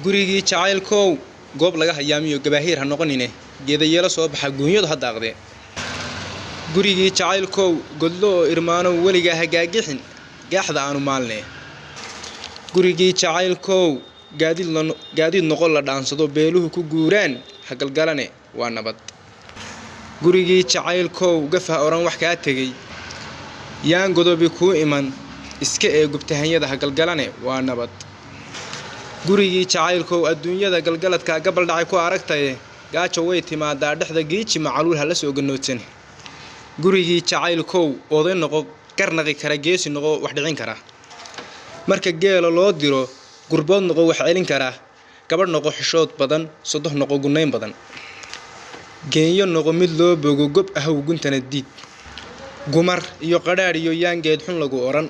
gurigii jacaylkow goob laga hayaamiyo gabaahiir ha noqonine geedayeelo soo baxa guunyadu ha daaqdee gurigii jacaylkow godlo oo irmaano weligaa hagaagixin gaaxda aanu maalnee gurigii jacaylkow gaadiid noqon la dhaansado beeluhu ku guuraan hagalgalane waa nabad gurigii jacaylkow gafa oran wax kaa tegay yaan godobi kuu iman iska ee gubtahanyada hagalgalane waa nabad gurigii jacaylkow adduunyada galgaladka gabal dhacay ku aragtaye gaajo way timaadaa dhexda giiji macaluul hala soo ganoodsan gurigii jacaylkow oday noqo qarnaqi kara geesi noqo wax dhicin kara marka geelo loo diro gurbood noqo wax celin kara gabadh noqo xishood badan sodoh noqo gunayn badan geenyo noqo mid loo bogo gob ah guntana diid gumar iyo qadhaadh iyo yaangeed xun lagu oran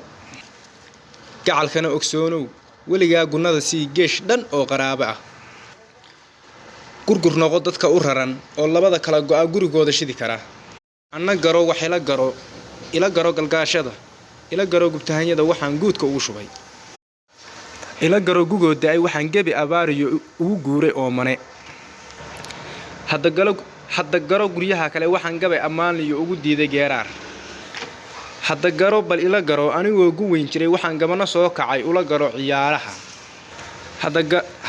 gacalkana ogsoonow weligaa gunnada sii geesh dhan oo qaraabo ah gurgur noqo dadka u raran oo labada kala go'a gurigooda shidi kara anna garo wax ila garo galgaashada ila garo gubtahanyada waxaan guudka ugu shubay ila garo gugooda ay waxaan gebi abaariyo ugu guuray oo mane hadda garo guryaha kale waxaan gabay ammaanliyo ugu diiday geeraar hadda garo bal ila garo anigoo gu weyn jiray waxaan gabano soo kacay ula garo ciyaaraha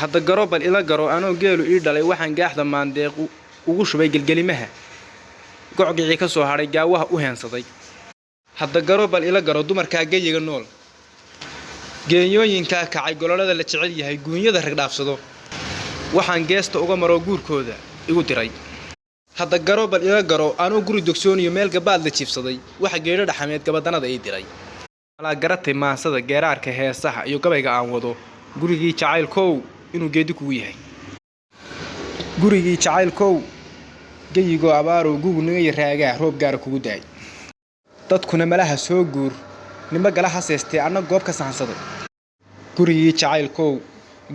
hadda garo bal ila garo anoo geelu ii dhalay waxaan gaaxda maandeeq ugu shubay gelgelimaha gocgicii ka soo hadhay gaawaha u heensaday hadda garo bal ila garo dumarkaa geyiga nool geenyooyinkaa kacay gololada la jecel yahay guunyada rag dhaafsado waxaan geesta uga maro guurkooda igu diray hadda garo bal ila garo anoo guri dogsooniyo meel gabaad la jiibsaday waxa geedho dhaxameed gabadanada ii diray alaa garatay maasada geeraarka heesaha iyo gabayga aan wado gurigii jacaylkow inuu geedi kugu yahay gurigii jacaylkow geyigoo abaarow gugu naga raagaa roob gaara kugu daay dadkuna malaha soo guur nima gala haseystee anna goob ka sahansaday gurigii jacaylkow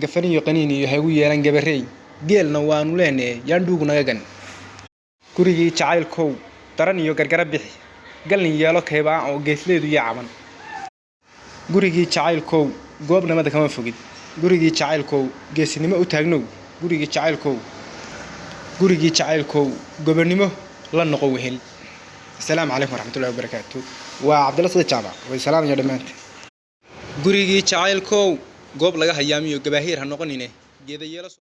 gafaniyo qaniiniyo haygu yeelan gabareey geelna waanu leenee yaan dhuugu naga gan gurigii jacaylkow daran iyo gargara bixi galnin yeelo kaybaan oo geesleedu yaa caban gurigii jacaylkow goob namada kama fogid gurigii jacaylkow geesinimo u taagnow gurigii jacaylkow gobonimo la noqo wehel السلام عليكم ورحمة الله وبركاته وعبد الله صديق جامع والسلام يا دمانتي gurigii jacaylkow goob laga hayaamiyo gabaahiir ha noqonine geedayeelo